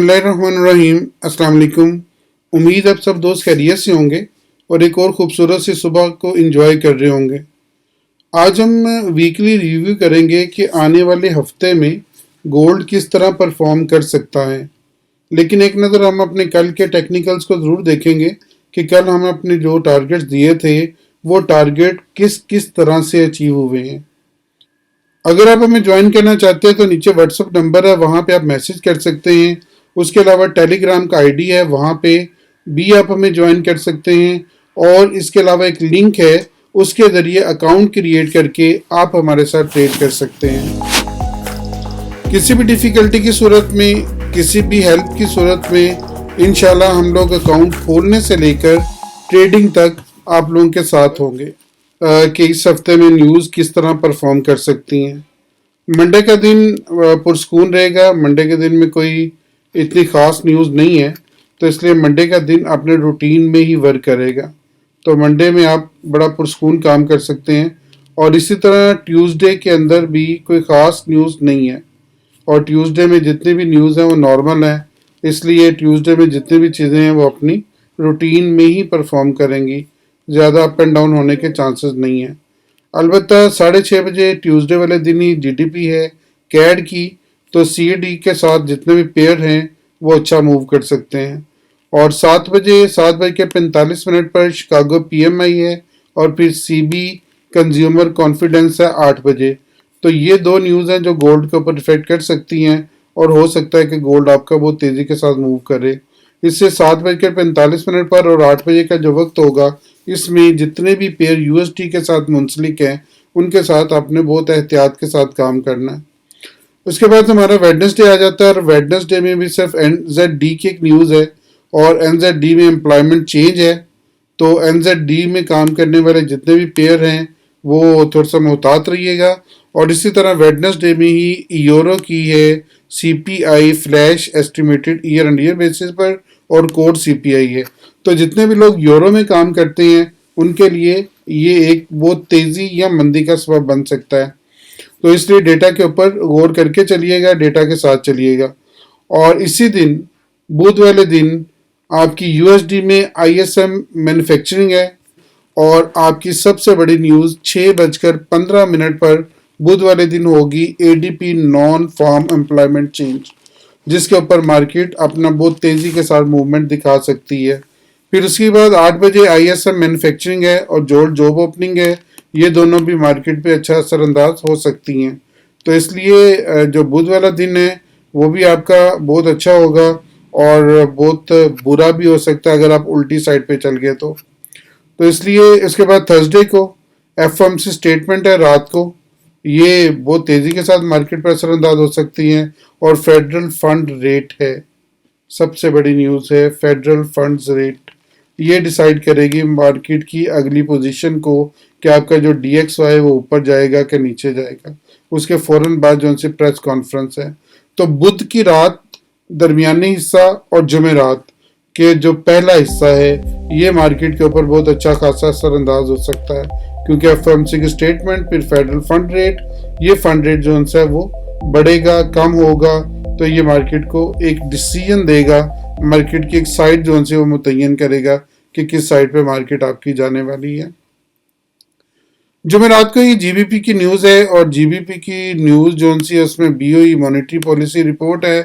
बिस्मिल्लाहिर्रहमानिर्रहीम। अस्सलाम वालेकुम। उम्मीद आप सब दोस्त खैरियत से होंगे और एक और ख़ूबसूरत सी सुबह को एंजॉय कर रहे होंगे। आज हम वीकली रिव्यू करेंगे कि आने वाले हफ्ते में गोल्ड किस तरह परफॉर्म कर सकता है। लेकिन एक नज़र हम अपने कल के टेक्निकल्स को ज़रूर देखेंगे कि कल हम अपने जो टारगेट्स दिए थे वो टारगेट किस किस तरह से अचीव हुए हैं। अगर आप हमें ज्वाइन करना चाहते हैं तो नीचे व्हाट्सअप नंबर है, वहाँ पे आप मैसेज कर सकते हैं। उसके अलावा टेलीग्राम का आईडी है, वहाँ पे भी आप हमें ज्वाइन कर सकते हैं। और इसके अलावा एक लिंक है, उसके ज़रिए अकाउंट क्रिएट करके आप हमारे साथ ट्रेड कर सकते हैं। किसी भी डिफ़िकल्टी की सूरत में, किसी भी हेल्प की सूरत में इंशाल्लाह हम लोग अकाउंट खोलने से लेकर ट्रेडिंग तक आप लोगों के साथ होंगे कि इस हफ्ते में न्यूज़ किस तरह परफॉर्म कर सकती हैं। मंडे का दिन पुरस्कून रहेगा। मंडे के दिन में कोई इतनी ख़ास न्यूज़ नहीं है, तो इसलिए मंडे का दिन अपने रूटीन में ही वर्क करेगा। तो मंडे में आप बड़ा पुरस्कून काम कर सकते हैं। और इसी तरह ट्यूसडे के अंदर भी कोई ख़ास न्यूज़ नहीं है, और ट्यूसडे में जितनी भी न्यूज़ हैं वो नॉर्मल है, इसलिए ट्यूसडे में जितनी भी चीज़ें हैं वो अपनी रूटीन में ही परफॉर्म करेंगी। ज़्यादा अप एंड डाउन होने के चांसेस नहीं हैं। अलबत्ता 6:30 बजे ट्यूसडे वाले दिन ही जीडीपी है कैड की, तो सीडी के साथ जितने भी पेयर हैं वो अच्छा मूव कर सकते हैं। और 7 बज के 45 मिनट पर शिकागो पीएमआई है, और फिर सीबी कंज्यूमर कॉन्फिडेंस है 8 बजे। तो ये दो न्यूज़ हैं जो गोल्ड के ऊपर इफेक्ट कर सकती हैं, और हो सकता है कि गोल्ड आपका बहुत तेज़ी के साथ मूव करे। इससे 7 बज के 45 मिनट पर और 8 बजे का जो वक्त होगा, इसमें जितने भी पेयर यूएसडी के साथ मुंसलिक हैं उनके साथ आपने बहुत एहतियात के साथ काम करना है। उसके बाद हमारा वेडनेसडे आ जाता है, और वेडनेसडे में भी सिर्फ एनजेड की एक न्यूज़ है, और एनजेड में एम्प्लॉयमेंट चेंज है। तो एनजेड में काम करने वाले जितने भी पेयर हैं वो थोड़ा सा मोहतात रहिएगा। और इसी तरह वेडनेसडे में ही यूरो की है CPI flash estimated year and year basis पर, और कोड सीपीआई है। तो जितने भी लोग यूरो में काम करते हैं उनके लिए ये एक बहुत तेज़ी या मंदी का सबब बन सकता है। तो इसलिए डेटा के ऊपर गौर करके चलिएगा, डेटा के साथ चलिएगा। और इसी दिन बुध वाले दिन आपकी यूएसडी में आईएसएम मैन्युफैक्चरिंग है, और आपकी सबसे बड़ी न्यूज़ 6:15 पर बुध वाले दिन होगी ADP non farm employment change, जिसके ऊपर मार्केट अपना बहुत तेज़ी के साथ मूवमेंट दिखा सकती है। फिर उसके बाद 8 बजे आईएसएम मैन्युफैक्चरिंग है और जॉब ओपनिंग है। ये दोनों भी मार्केट पे अच्छा असरअंदाज हो सकती हैं। तो इसलिए जो बुध वाला दिन है वो भी आपका बहुत अच्छा होगा, और बहुत बुरा भी हो सकता है अगर आप उल्टी साइड पे चल गए तो इसलिए इसके बाद थर्सडे को एफओएमसी स्टेटमेंट है रात को। ये बहुत तेज़ी के साथ मार्केट पर असरअंदाज हो सकती हैं। और फेडरल फंड रेट है, सबसे बड़ी न्यूज़ है फेडरल फंड्स रेट। ये डिसाइड करेगी मार्केट की अगली पोजीशन को कि आपका जो DXY है वो ऊपर जाएगा कि नीचे जाएगा। उसके फ़ौरन बाद जो उनसे प्रेस कॉन्फ्रेंस है। तो बुध की रात, दरमियानी हिस्सा और जुमेरात के जो पहला हिस्सा है ये मार्केट के ऊपर बहुत अच्छा खासा असरअंदाज हो सकता है, क्योंकि एफओएमसी की स्टेटमेंट, फिर फेडरल फंड रेट, ये फंड रेट जो उनसे है वो बढ़ेगा कम होगा, तो ये मार्केट को एक डिसीजन देगा, मार्केट की एक साइड जो उनसे वो मुतय्यन करेगा कि किस साइड पे मार्केट आपकी जाने वाली है। जुमेरात को ये जीबीपी की न्यूज़ है, और जीबीपी की न्यूज़ जो सी है उसमें बीओई मॉनेटरी पॉलिसी रिपोर्ट है,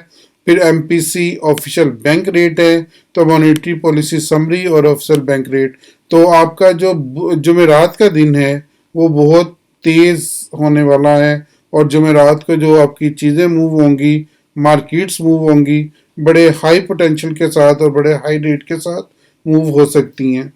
फिर एमपीसी ऑफिशियल बैंक रेट है, तो मॉनेटरी पॉलिसी समरी और ऑफिशियल बैंक रेट। तो आपका जो जुमेरात का दिन है वो बहुत तेज़ होने वाला है, और जुमेरात को जो आपकी चीज़ें मूव होंगी, मार्केट्स मूव होंगी, बड़े हाई पोटेंशियल के साथ और बड़े हाई रेट के साथ मूव हो सकती हैं।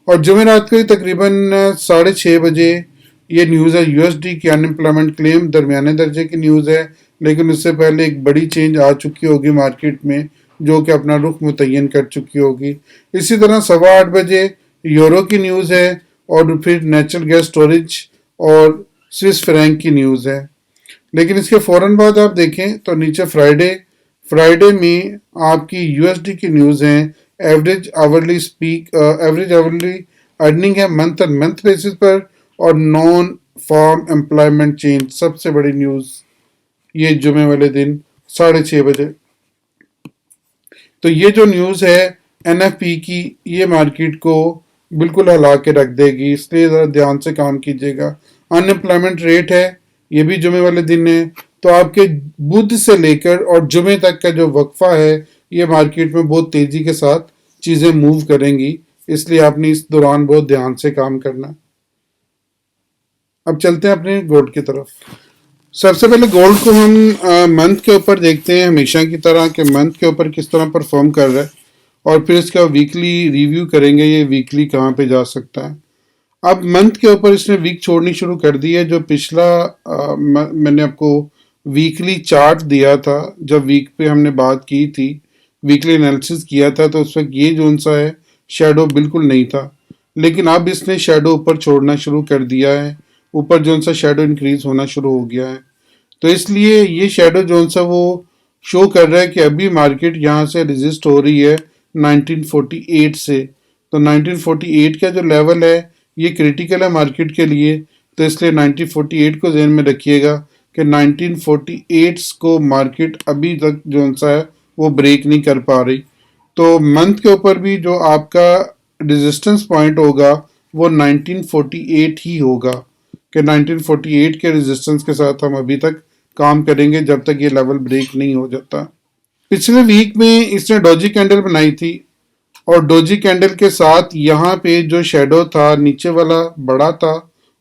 और जुमेरात को ही तकरीबन 6:30 बजे ये न्यूज़ है यूएसडी की अनएम्प्लॉयमेंट क्लेम दरमियाने दर्जे की न्यूज़ है, लेकिन उससे पहले एक बड़ी चेंज आ चुकी होगी मार्केट में जो कि अपना रुख मुतय्यन कर चुकी होगी। इसी तरह 8:15 बजे यूरो की न्यूज़ है, और फिर नेचुरल गैस स्टोरेज और स्विस फ्रैंक की न्यूज़ है। लेकिन इसके फ़ौरन बाद आप देखें तो नीचे फ्राइडे में आपकी यूएसडी की न्यूज़ है, एवरेज आवरली अर्निंग है मंथ एंड मंथ बेसिस पर, और नॉन फार्म एम्प्लॉयमेंट चेंज सबसे बड़ी न्यूज़ ये जुमे वाले दिन 6:30 बजे। तो ये जो न्यूज़ है एनएफपी की, ये मार्केट को बिल्कुल हिला के रख देगी, इसलिए ज़रा ध्यान से काम कीजिएगा। अनएम्प्लॉयमेंट रेट है, ये भी जुमे वाले दिन है, तो आपके बुध से लेकर और जुमे तक का जो वक्फा है ये मार्केट में बहुत तेजी के साथ चीज़ें मूव करेंगी, इसलिए आपने इस दौरान बहुत ध्यान से काम करना। अब चलते हैं अपने गोल्ड की तरफ। सबसे पहले गोल्ड को हम मंथ के ऊपर देखते हैं, हमेशा की तरह कि मंथ के ऊपर किस तरह परफॉर्म कर रहा है, और फिर इसका वीकली रिव्यू करेंगे, ये वीकली कहाँ पे जा सकता है। अब मंथ के ऊपर इसने वीक छोड़नी शुरू कर दी है। जो पिछला मैंने आपको वीकली चार्ट दिया था, जब वीक पे हमने बात की थी, वीकली एनालिसिस किया था, तो उस वक्त ये जोन सा है शेडो बिल्कुल नहीं था, लेकिन अब इसने शेडो ऊपर छोड़ना शुरू कर दिया है, ऊपर जोन सा शेडो इंक्रीज होना शुरू हो गया है। तो इसलिए ये शेडो जोन सा वो शो कर रहा है कि अभी मार्केट यहाँ से रेजिस्ट हो रही है 1948 से। तो 1948 का जो लेवल है ये क्रिटिकल है मार्केट के लिए, तो इसलिए 1948 को ध्यान में रखिएगा कि 1948 को मार्केट अभी तक जो सा है वो ब्रेक नहीं कर पा रही। तो मंथ के ऊपर भी जो आपका रेजिस्टेंस पॉइंट होगा वो 1948 ही होगा, कि 1948 के रेजिस्टेंस के साथ हम अभी तक काम करेंगे जब तक ये लेवल ब्रेक नहीं हो जाता। पिछले वीक में इसने डोजी कैंडल बनाई थी, और डोजी कैंडल के साथ यहाँ पे जो शेडो था नीचे वाला बड़ा था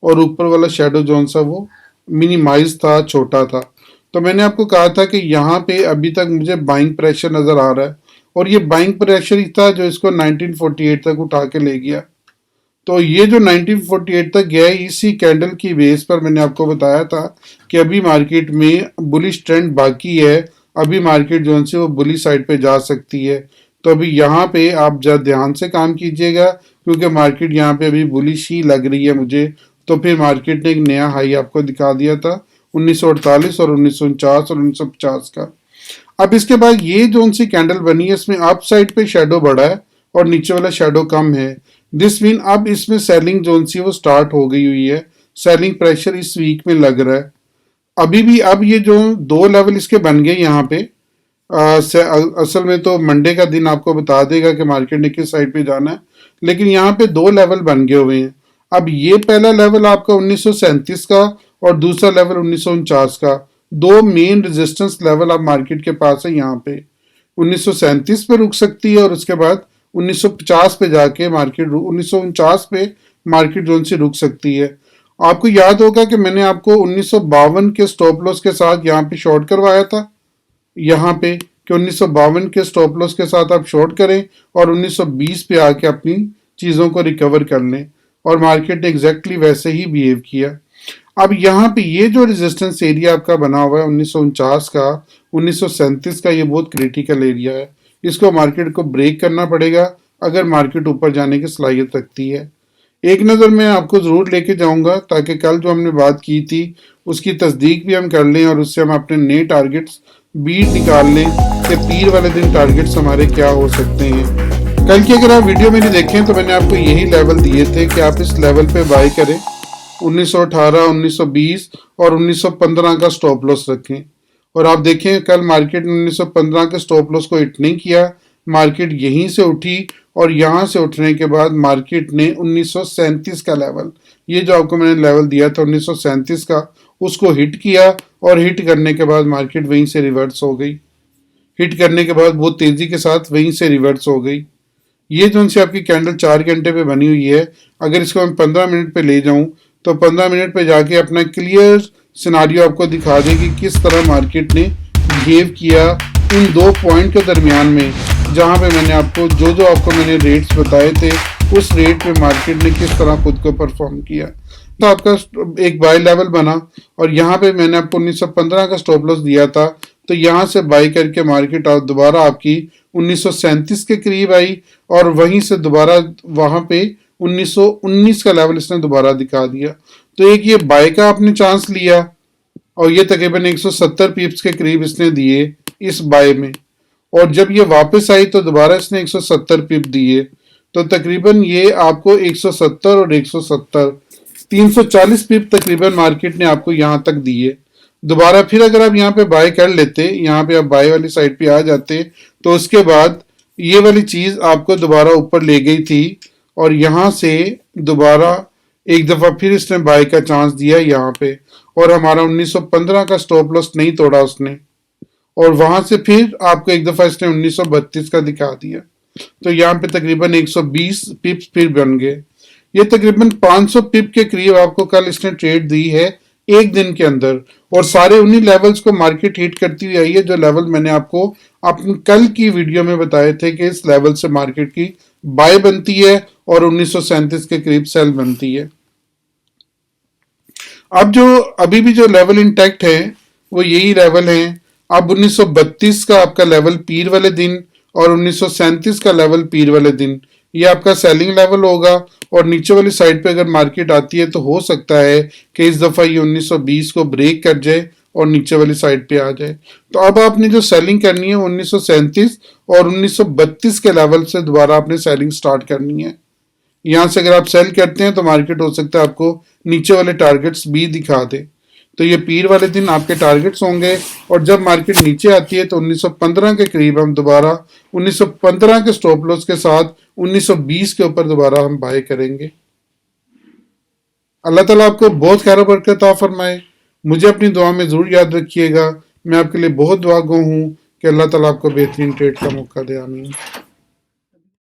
और ऊपर वाला शेडो जोन सा वो मिनिमाइज था, छोटा था। तो मैंने आपको कहा था कि यहाँ पे अभी तक मुझे बाइंग प्रेशर नजर आ रहा है, और ये बाइंग प्रेशर ही था जो इसको 1948 तक उठा के ले गया। तो ये जो 1948 तक गया है, इसी कैंडल की बेस पर मैंने आपको बताया था कि अभी मार्केट में बुलिश ट्रेंड बाकी है, अभी मार्केट जो से वो बुली साइड पे जा सकती है। तो अभी यहाँ पे आप ज़रा ध्यान से काम कीजिएगा, क्योंकि मार्केट यहाँ पे अभी बुलिश ही लग रही है मुझे। तो फिर मार्केट ने एक नया हाई आपको दिखा दिया था 1948 और 1949 और 1950 का। अब इसके बाद ये जो सी कैंडल बनी है, इसमें अप साइड पे शेडो बड़ा है और नीचे वाला शेडो कम है। दिस मीन अब इसमें सेलिंग जोन सी वो स्टार्ट हो गई हुई है, सेलिंग प्रेशर इस वीक में लग रहा है अभी भी। अब ये जो दो लेवल इसके बन गए यहाँ पे, असल में तो मंडे का दिन आपको बता देगा कि मार्केट ने किस साइड पे जाना है, लेकिन यहाँ पे दो लेवल बन गए हुए हैं। अब ये पहला लेवल आपका 1937 का और दूसरा लेवल 1949 का, दो मेन रेजिस्टेंस लेवल आप मार्केट के पास है। यहाँ पे 1937 पे रुक सकती है और उसके बाद 1950 पे जाके मार्केट 1949 पे मार्केट जोन से रुक सकती है। आपको याद होगा कि मैंने आपको 1952 के स्टॉप लॉस के साथ यहाँ पे शॉर्ट करवाया था, यहाँ पे कि 1952 के स्टॉप लॉस के साथ आप शॉर्ट करें और 1920 पे आके अपनी चीज़ों को रिकवर कर लें, और मार्केट ने एग्जैक्टली वैसे ही बिहेव किया। अब यहाँ पे ये जो रेजिस्टेंस एरिया आपका बना हुआ है 1949 का, 1937 का, ये बहुत क्रिटिकल एरिया है। इसको मार्केट को ब्रेक करना पड़ेगा अगर मार्केट ऊपर जाने की सलाहियत रखती है। एक नज़र मैं आपको ज़रूर लेके जाऊंगा ताकि कल जो हमने बात की थी उसकी तस्दीक भी हम कर लें और उससे हम अपने नए टारगेट्स बीट निकाल लें कि पीर वाले दिन टारगेट्स हमारे क्या हो सकते हैं। कल की अगर आप वीडियो मेरी देखें तो मैंने आपको यही लेवल दिए थे कि आप इस लेवल पे बाय करें, 1918, 1920 और 1915 का स्टॉप लॉस रखें। और आप देखें कल मार्केट ने 1915 के स्टॉप लॉस को हिट नहीं किया, मार्केट यहीं से उठी, और यहाँ से उठने के बाद मार्केट ने 1937 का लेवल, ये जो आपको मैंने लेवल दिया था 1937 का, उसको हिट किया, और हिट करने के बाद मार्केट वहीं से रिवर्स हो गई। हिट करने के बाद बहुत तेजी के साथ वहीं से रिवर्स हो गई। ये जो से आपकी कैंडल 4 घंटे पे बनी हुई है, अगर इसको मैं 15 मिनट पे ले जाऊं तो 15 मिनट पे जाके अपना क्लियर सिनारियो आपको दिखा देगी किस तरह मार्केट ने बिहेव किया इन दो पॉइंट के दरमियान में, जहां पे मैंने आपको जो आपको मैंने रेट्स बताए थे उस रेट पे मार्केट ने किस तरह खुद को परफॉर्म किया। तो आपका एक बाय लेवल बना, और यहाँ पे मैंने आपको 1915 का स्टॉप लॉस दिया था, तो यहाँ से बाय करके मार्केट दोबारा आपकी 1937 के करीब आई, और वहीं से दोबारा वहां पे 1919 का लेवल इसने दोबारा दिखा दिया। तो एक ये बाय का आपने चांस लिया, और ये तकरीबन 170 पिप्स के करीब इसने दिए इस बाय में, और जब ये वापस आई तो दोबारा इसने 170 पिप दिए, तो तकरीबन ये आपको 170 और 170 340 पिप तकरीबन मार्केट ने आपको यहाँ तक दिए। दोबारा फिर अगर आप यहाँ पे बाय कर लेते, यहाँ पे आप बाय वाली साइड पे आ जाते, तो उसके बाद ये वाली चीज आपको दोबारा ऊपर ले गई थी और यहां से दोबारा एक दफा फिर इसने बाय का चांस दिया यहाँ पे, और हमारा 1915 का स्टॉप लॉस नहीं तोड़ा उसने, और वहां से फिर आपको एक दफा इसने 1932 का दिखा दिया। तो यहाँ पे तकरीबन 120 पिप्स फिर बन गए। ये तकरीबन 500 पिप के करीब आपको कल इसने ट्रेड दी है एक दिन के अंदर, और सारे उन्हीं लेवल्स को मार्केट हिट करती हुई आई है जो लेवल मैंने आपको अपनी कल की वीडियो में बताए थे कि इस लेवल से मार्केट की बाय बनती है और 1937 के करीब सेल बनती है। अब जो अभी भी जो लेवल इंटैक्ट है वो यही लेवल है। अब 1932 का आपका लेवल पीर वाले दिन और 1937 का लेवल पीर वाले दिन, ये आपका सेलिंग लेवल होगा, और नीचे वाली साइड पे अगर मार्केट आती है तो हो सकता है कि इस दफा ये 1920 को ब्रेक कर जाए और नीचे वाली साइड पे आ जाए। तो अब आपने जो सेलिंग करनी है 1937 और 1932 के लेवल से दोबारा आपने सेलिंग स्टार्ट करनी है। यहां से अगर आप सेल करते हैं तो मार्केट हो सकता है आपको नीचे वाले टारगेट्स भी दिखा दे। तो ये पीर वाले दिन आपके टारगेट्स होंगे, और जब मार्केट नीचे आती है तो 1915 के करीब हम दोबारा 1915 के स्टॉप लॉस के साथ 1920 के ऊपर दोबारा हम बाय करेंगे। अल्लाह ताला आपको बहुत खैर बरकत अता फरमाए। मुझे अपनी दुआ में जरूर याद रखिएगा। मैं आपके लिए बहुत दुआ गो हूँ कि अल्लाह ताला आपको बेहतरीन ट्रेड का मौका दे। आमीन।